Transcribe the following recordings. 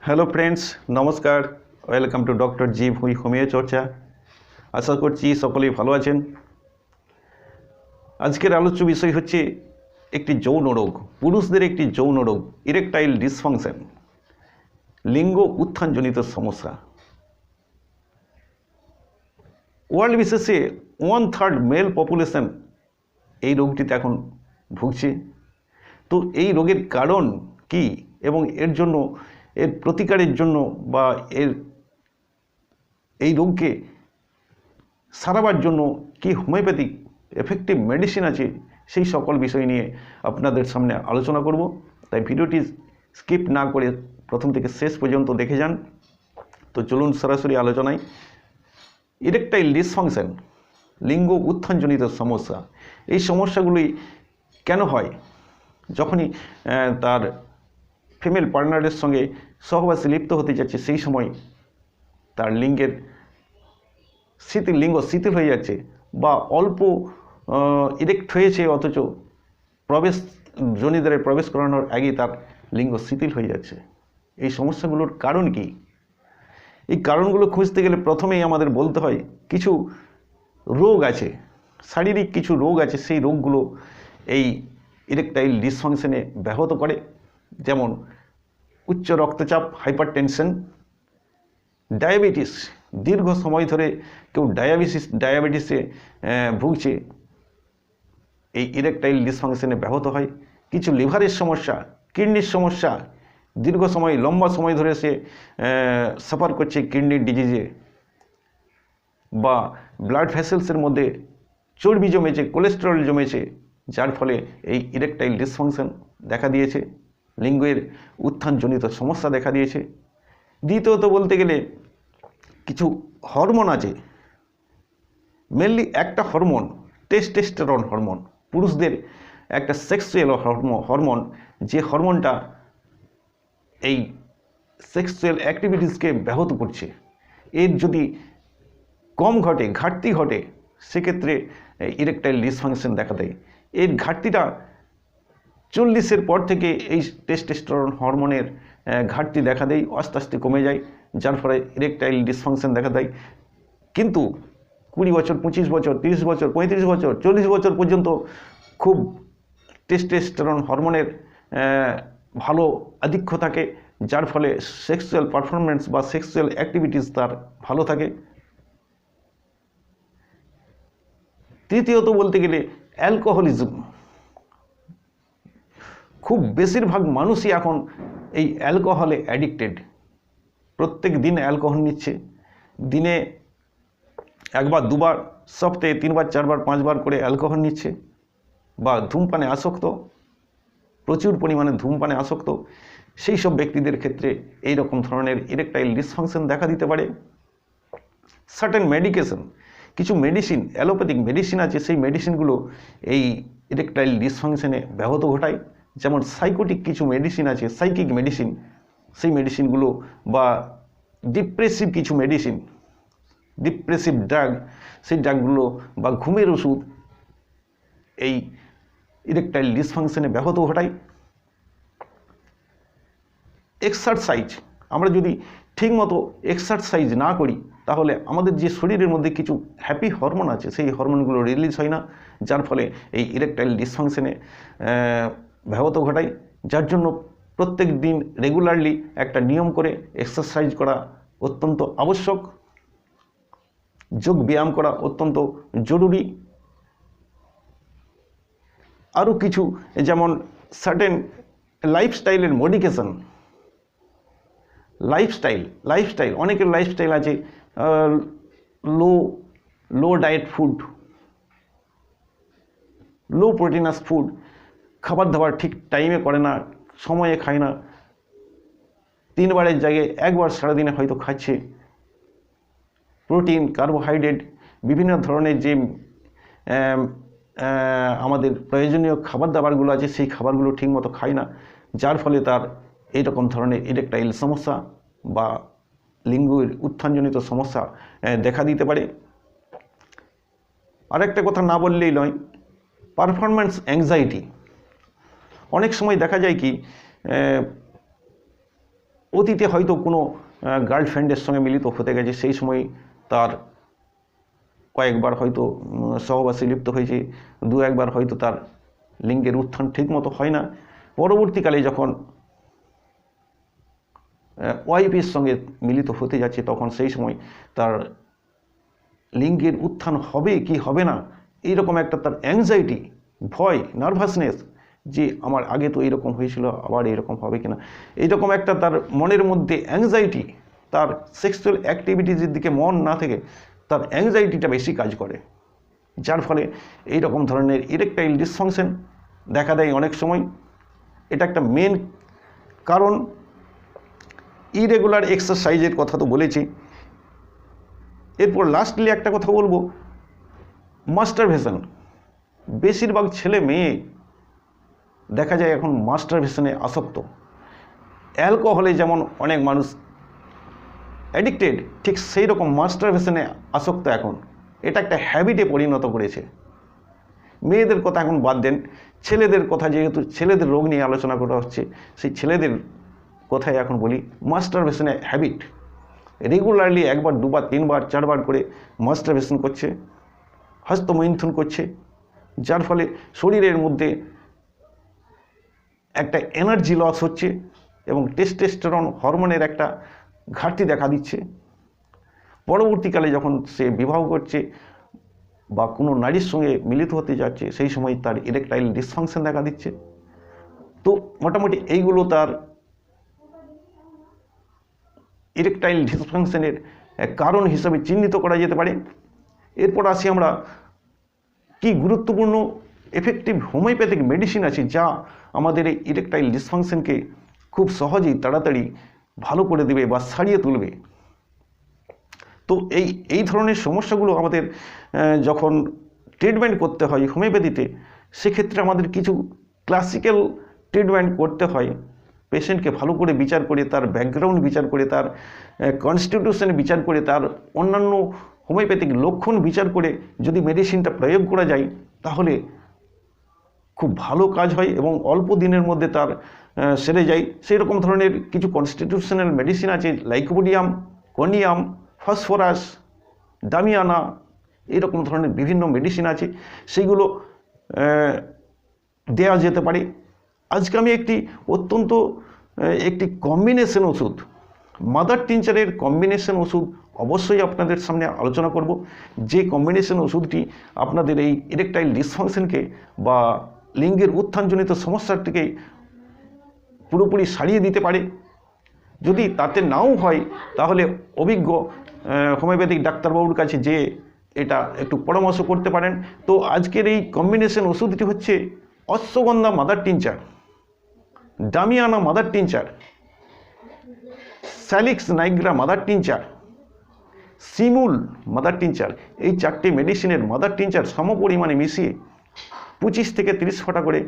Hello friends नमस्कार welcome to doctor G Bhui homeo चर्चा आशा करছি সকলেই ভালো আছেন। আজকের আলোচ্য বিষয় হচ্ছে একটি যৌন রোগ, পুরুষদের একটি যৌন রোগ ইরেকটাইল ডিসফাংশন, লিঙ্গ উত্থানজনিত সমস্যা। ওয়ার্ল্ড বিশেষে 1/3 মেল পপুলেশন এই রোগটিতে এখন ভুগছে। তো এই রোগের কারণ কি এবং এর জন্য এর প্রতিকারের জন্য বা এই রোগকে সারাবার জন্য কি হোমিওপ্যাথিক এফেক্টিভ মেডিসিন আছে সেই সকল বিষয় নিয়ে আপনাদের সামনে আলোচনা করব। তাই ভিডিওটি স্কিপ না করে প্রথম থেকে শেষ পর্যন্ত দেখে যান। তো চলুন সরাসরি আলোচনায়। ইরেকটাইল ডিসফাংশন, লিঙ্গ উত্থানজনিত সমস্যা, এই সমস্যাগুলি কেন হয়? যখনই তার ফিমেল পার্টনারের সঙ্গে সহবাসে লিপ্ত হতে যাচ্ছে সেই সময় তার লিঙ্গের লিঙ্গ শিথিল হয়ে যাচ্ছে বা অল্প ইরেক্ট হয়েছে অথচ যোনিদ্বারে প্রবেশ করানোর আগেই তার লিঙ্গ শিথিল হয়ে যাচ্ছে। এই সমস্যাগুলোর কারণ কি? এই কারণগুলো খুঁজতে গেলে প্রথমেই আমাদের বলতে হয় কিছু রোগ আছে, শারীরিক কিছু রোগ আছে, সেই রোগগুলো এই ইরেকটাইল ডিসফাংশনে ব্যাহত করে। যেমন উচ্চ রক্তচাপ, হাইপারটেনশন, ডায়াবেটিস, দীর্ঘ সময় ধরে কেউ ডায়াবেটিসে ভুগছে, এই ইরেকটাইল ডিসফাংশনে ব্যাহত হয়। কিছু লিভারের সমস্যা, কিডনির সমস্যা, দীর্ঘ সময় লম্বা সময় ধরে সে সাফার করছে কিডনির ডিজিজে, বা ব্লাড ভেসেলসের মধ্যে চর্বি জমেছে, কোলেস্টেরল জমেছে, যার ফলে এই ইরেকটাইল ডিসফাংশন দেখা দিয়েছে, লিঙ্গের উত্থানজনিত সমস্যা দেখা দিয়েছে। দ্বিতীয়ত বলতে গেলে কিছু হরমোন আছে, মেনলি একটা হরমোন টেস্টোস্টেরন হরমোন, পুরুষদের একটা সেক্সুয়াল হরমোন, যে হরমোনটা এই সেক্সুয়াল অ্যাক্টিভিটিসকে ব্যাহত করছে। এর যদি কম ঘটে, ঘাটতি ঘটে, সেক্ষেত্রে ইরেকটাইল ডিসফাংশন দেখা দেয়। এর ঘাটতিটা 40-এর পর থেকে এই টেস্টোস্টেরন হরমোনের ঘাটতি দেখা দেয়, আস্তে আস্তে কমে যায়, যার ফলে ইরেকটাইল ডিসফাংশন দেখা দেয়। কিন্তু 20 বছর, 25 বছর, 30 বছর, 35 বছর, 40 বছর পর্যন্ত খুব টেস্টোস্টেরন হরমোনের ভালো আধিক্য থাকে, যার ফলে সেক্সুয়াল পারফরমেন্স বা সেক্সুয়াল অ্যাক্টিভিটিস তার ভালো থাকে। তৃতীয়ত বলতে গেলে অ্যালকোহলিজম, খুব বেশিরভাগ মানুষই এখন এই অ্যালকোহলে অ্যাডিক্টেড। প্রত্যেক দিন অ্যালকোহল নিচ্ছে, দিনে একবার দুবার, সপ্তাহে 3বার 4বার 5বার করে অ্যালকোহল নিচ্ছে, বা ধূমপানে আসক্ত, প্রচুর পরিমাণে ধূমপানে আসক্ত। সেই সব ব্যক্তিদের ক্ষেত্রে এই রকম ধরনের ইরেকটাইল ডিসফাংশন দেখা দিতে পারে। সার্টেন মেডিকেশন, কিছু মেডিসিন, অ্যালোপ্যাথিক মেডিসিন আছে, সেই মেডিসিনগুলো এই ইরেকটাইল ডিসফাংশনে ব্যাহত ঘটায়। যেমন সাইকোটিক কিছু মেডিসিন আছে, সাইকিক মেডিসিন, সেই মেডিসিনগুলো, বা ডিপ্রেসিভ কিছু মেডিসিন, ডিপ্রেসিভ ড্রাগ, সেই ড্রাগগুলো, বা ঘুমের ওষুধ এই ইরেকটাইল ডিসফাংশনে ব্যাহত ঘটায়। এক্সারসাইজ, আমরা যদি ঠিকমতো এক্সারসাইজ না করি তাহলে আমাদের যে শরীরের মধ্যে কিছু হ্যাপি হরমোন আছে সেই হরমোনগুলো রিলিজ হয় না, যার ফলে এই ইরেকটাইল ডিসফাংশনে ব্যাহত ঘটায়। যার জন্য প্রত্যেক দিন রেগুলারলি একটা নিয়ম করে এক্সারসাইজ করা অত্যন্ত আবশ্যক, যোগ ব্যায়াম করা অত্যন্ত জরুরি। আরও কিছু, যেমন সার্টেন লাইফস্টাইলের মডিফিকেশন, লাইফস্টাইল অনেকের লাইফস্টাইল আছে লো ডায়েট ফুড, লো প্রোটিনাস ফুড, খাবার দাবার ঠিক টাইমে করে না, সময়ে খায় না, 3 বারের জায়গায় 1 বার সারাদিনে হয়তো খাচ্ছে। প্রোটিন, কার্বোহাইড্রেট, বিভিন্ন ধরনের যে আমাদের প্রয়োজনীয় খাবার দাবারগুলো আছে সেই খাবারগুলো ঠিকমতো খায় না, যার ফলে তার এইরকম ধরনের ইরেকটাইল সমস্যা বা লিঙ্গের উত্থানজনিত সমস্যা দেখা দিতে পারে। আরেকটা কথা না বললেই নয়, পারফরম্যান্স অ্যাংজাইটি। অনেক সময় দেখা যায় কি অতীতে হয়তো কোনো গার্লফ্রেন্ডের সঙ্গে মিলিত হতে গেছে, সেই সময় তার কয়েকবার হয়তো সহবাসে লিপ্ত হয়েছে, দু একবার হয়তো তার লিঙ্গের উত্থান ঠিকমতো হয় না। পরবর্তীকালে যখন ওয়াইফের সঙ্গে মিলিত হতে যাচ্ছে তখন সেই সময় তার লিঙ্গের উত্থান হবে কি হবে না, এইরকম একটা তার অ্যাংজাইটি, ভয়, নার্ভাসনেস, যে আমার আগে তো এরকম হয়েছিল, আবার এরকম হবে কিনা, এইরকম একটা তার মনের মধ্যে অ্যাংজাইটি, তার সেক্সুয়াল অ্যাক্টিভিটিসের দিকে মন না থেকে তার অ্যাংজাইটিটা বেশি কাজ করে, যার ফলে এইরকম ধরনের ইরেকটাইল ডিসফাংশন দেখা দেয় অনেক সময়। এটা একটা মেন কারণ। ইরেগুলার এক্সারসাইজের কথা তো বলেছি। এরপর লাস্টলি একটা কথা বলবো, মাস্টারবেশন। বেশিরভাগ ছেলে মেয়ে দেখা যায় এখন মাস্টারবেশনে আসক্ত। অ্যালকোহলে যেমন অনেক মানুষ অ্যাডিক্টেড, ঠিক সেই রকম মাস্টারবেশনে আসক্ত এখন। এটা একটা হ্যাবিটে পরিণত করেছে। মেয়েদের কথা এখন বাদ দেন, ছেলেদের কথা, যেহেতু ছেলেদের রোগ নিয়ে আলোচনা করা হচ্ছে, সেই ছেলেদের কথাই এখন বলি। মাস্টারবেশনে হ্যাবিট, রেগুলারলি একবার, দুবার, তিনবার, চারবার করে মাস্টারবেশন করছে, হস্তমৈথুন করছে, যার ফলে শরীরের মধ্যে একটা এনার্জি লস হচ্ছে এবং টেস্টোস্টেরন হরমোনের একটা ঘাটতি দেখা দিচ্ছে। পরবর্তীকালে যখন সে বিবাহ করছে বা কোনো নারীর সঙ্গে মিলিত হতে যাচ্ছে, সেই সময় তার ইরেকটাইল ডিসফাংশন দেখা দিচ্ছে। তো মোটামুটি এইগুলো তার ইরেকটাইল ডিসফাংশনের কারণ হিসেবে চিহ্নিত করা যেতে পারে। এরপর আসি আমরা কি গুরুত্বপূর্ণ এফেক্টিভ হোমিওপ্যাথিক মেডিসিন আছে যা আমাদের এই ইরেকটাইল ডিসফাংশনকে খুব সহজেই তাড়াতাড়ি ভালো করে দেবে বা সারিয়ে তুলবে। তো এই ধরনের সমস্যাগুলো আমাদের যখন ট্রিটমেন্ট করতে হয় হোমিওপ্যাথিতে, সেক্ষেত্রে আমাদের কিছু ক্লাসিক্যাল ট্রিটমেন্ট করতে হয়। পেশেন্টকে ভালো করে বিচার করে, তার ব্যাকগ্রাউন্ড বিচার করে, তার কনস্টিটিউশন বিচার করে, তার অন্যান্য হোমিওপ্যাথিক লক্ষণ বিচার করে যদি মেডিসিনটা প্রয়োগ করা যায়, তাহলে খুব ভালো কাজ হয় এবং অল্প দিনের মধ্যে তার সেরে যায়। সেই রকম ধরনের কিছু কনস্টিটিউশনাল মেডিসিন আছে, লাইকোপোডিয়াম, কনিয়াম, ফসফরাস, ডামিয়ানা, এরকম ধরনের বিভিন্ন মেডিসিন আছে, সেইগুলো দেওয়া যেতে পারে। আজকে আমি একটি কম্বিনেশন ওষুধ, মাদার টিনচারের কম্বিনেশন ওষুধ অবশ্যই আপনাদের সামনে আলোচনা করব, যে কম্বিনেশন ওষুধটি আপনাদের এই ইরেকটাইল ডিসফাংশনকে বা লিঙ্গের উত্থানজনিত সমস্যাটিকে পুরোপুরি সারিয়ে দিতে পারে। যদি তাতে নাও হয়, তাহলে অভিজ্ঞ হোমিওপ্যাথিক ডাক্তারবাবুর কাছে যে এটা একটু পরামর্শ করতে পারেন। তো আজকের এই কম্বিনেশন ওষুধটি হচ্ছে ashwagandha mother tincture, damiana mother tincture, salix nigra mother tincture, সিমুল মাদার টিনচার। এই চারটি মেডিসিনের মাদার টিনচার সমপরিমাণে মিশিয়ে 25 থেকে 30 ফোঁটা করে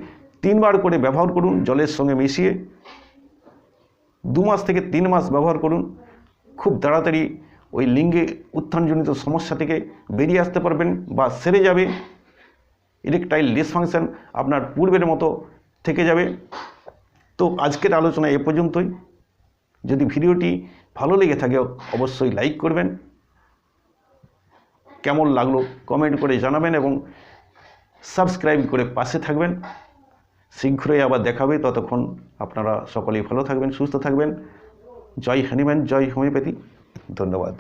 3 বার করে ব্যবহার করুন জলের সঙ্গে মিশিয়ে। 2 মাস থেকে 3 মাস ব্যবহার করুন। খুব তাড়াতাড়ি ওই লিঙ্গে উত্থানজনিত সমস্যা থেকে বেরিয়ে আসতে পারবেন বা সেরে যাবে। ইরেকটাইল ডিসফাংশন আপনার পূর্বের মতো থেকে যাবে। তো আজকের আলোচনা এ পর্যন্তই। যদি ভিডিওটি ভালো লেগে থাকে অবশ্যই লাইক করবেন, কেমন লাগলো কমেন্ট করে জানাবেন এবং সাবস্ক্রাইব করে পাশে থাকবেন। শীঘ্রই আবার দেখাবে, ততক্ষণ আপনারা সকলেই ভালো থাকবেন, সুস্থ থাকবেন। জয় হনুমান, জয় হোমিওপ্যাথি। ধন্যবাদ।